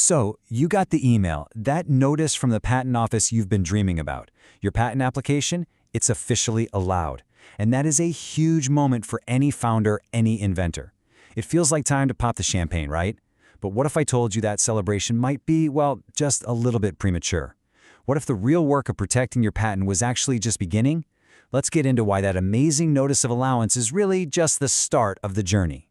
So, you got the email, that notice from the patent office you've been dreaming about. Your patent application, it's officially allowed. And that is a huge moment for any founder, any inventor. It feels like time to pop the champagne, right? But what if I told you that celebration might be, well, just a little bit premature? What if the real work of protecting your patent was actually just beginning? Let's get into why that amazing notice of allowance is really just the start of the journey.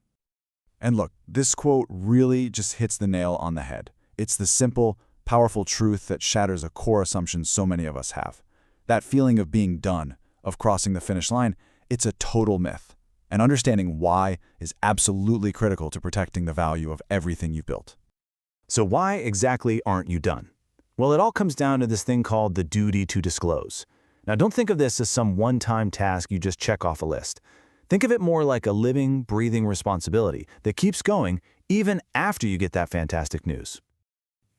And look, this quote really just hits the nail on the head. It's the simple, powerful truth that shatters a core assumption so many of us have. That feeling of being done, of crossing the finish line, it's a total myth. And understanding why is absolutely critical to protecting the value of everything you've built. So why exactly aren't you done? Well, it all comes down to this thing called the duty to disclose. Now, don't think of this as some one-time task you just check off a list. Think of it more like a living, breathing responsibility that keeps going even after you get that fantastic news.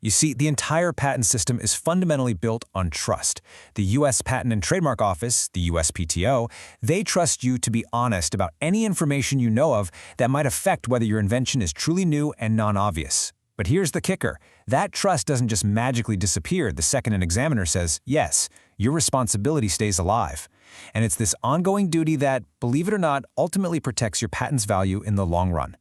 You see, the entire patent system is fundamentally built on trust. The U.S. Patent and Trademark Office, the USPTO, they trust you to be honest about any information you know of that might affect whether your invention is truly new and non-obvious. But here's the kicker. That trust doesn't just magically disappear the second an examiner says, yes, your responsibility stays alive. And it's this ongoing duty that, believe it or not, ultimately protects your patent's value in the long run.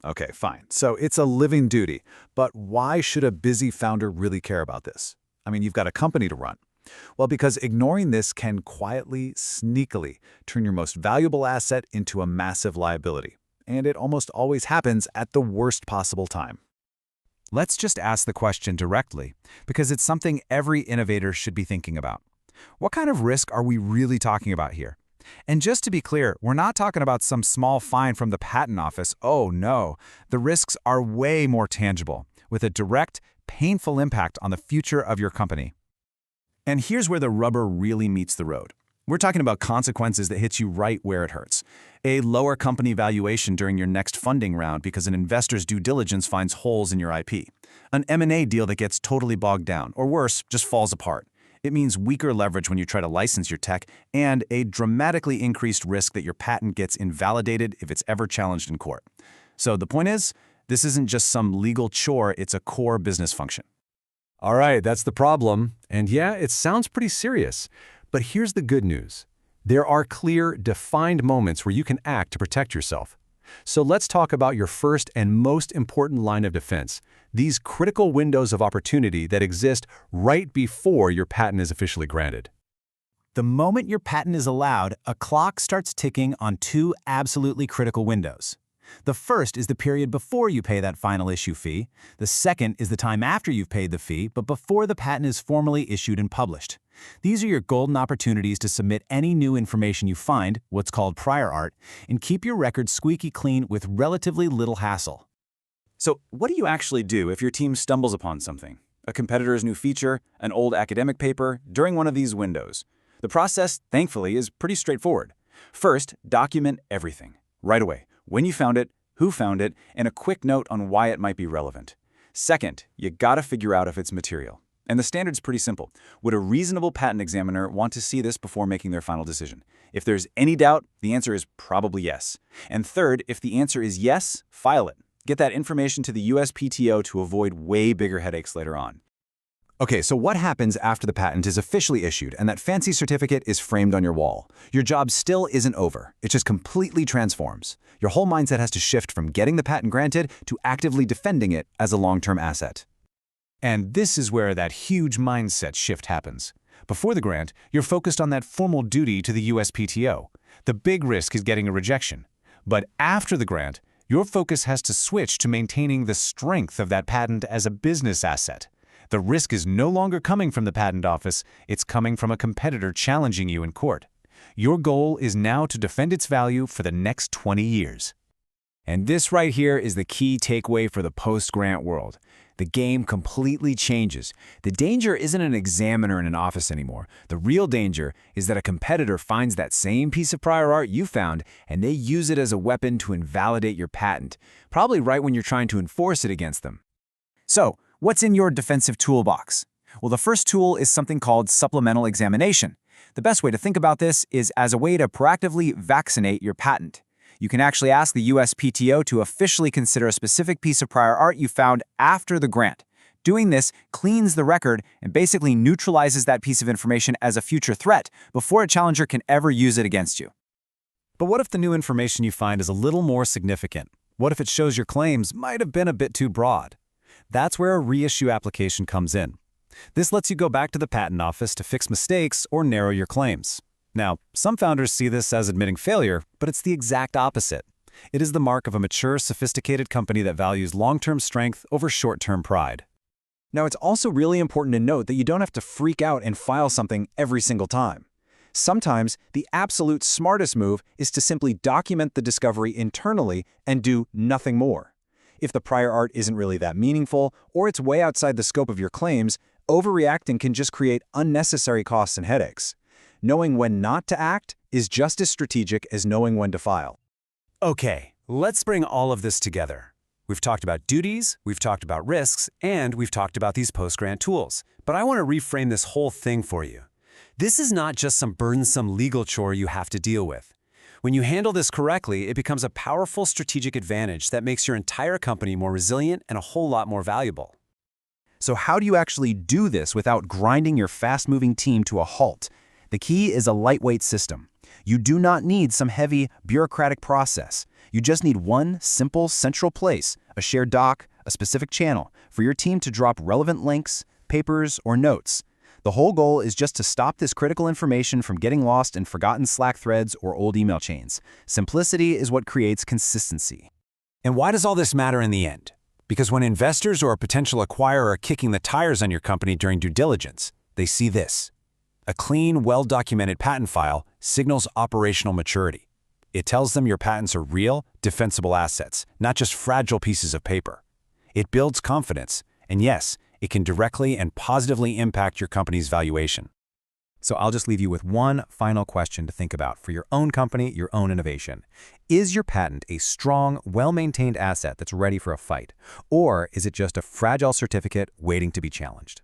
Okay, fine. So it's a living duty. But why should a busy founder really care about this? I mean, you've got a company to run. Well, because ignoring this can quietly, sneakily turn your most valuable asset into a massive liability. And it almost always happens at the worst possible time. Let's just ask the question directly, because it's something every innovator should be thinking about. What kind of risk are we really talking about here? And just to be clear, we're not talking about some small fine from the patent office. Oh no, the risks are way more tangible, with a direct, painful impact on the future of your company. And here's where the rubber really meets the road. We're talking about consequences that hit you right where it hurts. A lower company valuation during your next funding round because an investor's due diligence finds holes in your IP. An M&A deal that gets totally bogged down, or worse, just falls apart. It means weaker leverage when you try to license your tech, and a dramatically increased risk that your patent gets invalidated if it's ever challenged in court. So the point is, this isn't just some legal chore, it's a core business function. All right, that's the problem. And yeah, it sounds pretty serious. But here's the good news. There are clear, defined moments where you can act to protect yourself. So let's talk about your first and most important line of defense, these critical windows of opportunity that exist right before your patent is officially granted. The moment your patent is allowed, a clock starts ticking on two absolutely critical windows. The first is the period before you pay that final issue fee. The second is the time after you've paid the fee, but before the patent is formally issued and published. These are your golden opportunities to submit any new information you find, what's called prior art, and keep your record squeaky clean with relatively little hassle. So what do you actually do if your team stumbles upon something? A competitor's new feature, an old academic paper, during one of these windows? The process, thankfully, is pretty straightforward. First, document everything, right away. When you found it, who found it, and a quick note on why it might be relevant. Second, you gotta figure out if it's material. And the standard's pretty simple. Would a reasonable patent examiner want to see this before making their final decision? If there's any doubt, the answer is probably yes. And third, if the answer is yes, file it. Get that information to the USPTO to avoid way bigger headaches later on. Okay, so what happens after the patent is officially issued and that fancy certificate is framed on your wall? Your job still isn't over. It just completely transforms. Your whole mindset has to shift from getting the patent granted to actively defending it as a long-term asset. And this is where that huge mindset shift happens. Before the grant, you're focused on that formal duty to the USPTO. The big risk is getting a rejection. But after the grant, your focus has to switch to maintaining the strength of that patent as a business asset. The risk is no longer coming from the patent office, it's coming from a competitor challenging you in court. Your goal is now to defend its value for the next 20 years. And this right here is the key takeaway for the post-grant world. The game completely changes. The danger isn't an examiner in an office anymore. The real danger is that a competitor finds that same piece of prior art you found and they use it as a weapon to invalidate your patent, probably right when you're trying to enforce it against them. So, what's in your defensive toolbox? Well, the first tool is something called supplemental examination. The best way to think about this is as a way to proactively vaccinate your patent. You can actually ask the USPTO to officially consider a specific piece of prior art you found after the grant. Doing this cleans the record and basically neutralizes that piece of information as a future threat before a challenger can ever use it against you. But what if the new information you find is a little more significant? What if it shows your claims might have been a bit too broad? That's where a reissue application comes in. This lets you go back to the patent office to fix mistakes or narrow your claims. Now, some founders see this as admitting failure, but it's the exact opposite. It is the mark of a mature, sophisticated company that values long-term strength over short-term pride. Now, it's also really important to note that you don't have to freak out and file something every single time. Sometimes, the absolute smartest move is to simply document the discovery internally and do nothing more. If the prior art isn't really that meaningful, or it's way outside the scope of your claims, overreacting can just create unnecessary costs and headaches. Knowing when not to act is just as strategic as knowing when to file. Okay, let's bring all of this together. We've talked about duties, we've talked about risks, and we've talked about these post-grant tools. But I want to reframe this whole thing for you. This is not just some burdensome legal chore you have to deal with. When you handle this correctly, it becomes a powerful strategic advantage that makes your entire company more resilient and a whole lot more valuable. So how do you actually do this without grinding your fast-moving team to a halt? The key is a lightweight system. You do not need some heavy, bureaucratic process. You just need one simple central place, a shared doc, a specific channel, for your team to drop relevant links, papers, or notes. The whole goal is just to stop this critical information from getting lost in forgotten Slack threads or old email chains. Simplicity is what creates consistency. And why does all this matter in the end? Because when investors or a potential acquirer are kicking the tires on your company during due diligence, they see this. A clean, well-documented patent file signals operational maturity. It tells them your patents are real, defensible assets, not just fragile pieces of paper. It builds confidence, and yes, it can directly and positively impact your company's valuation. So I'll just leave you with one final question to think about for your own company, your own innovation. Is your patent a strong, well-maintained asset that's ready for a fight? Or is it just a fragile certificate waiting to be challenged?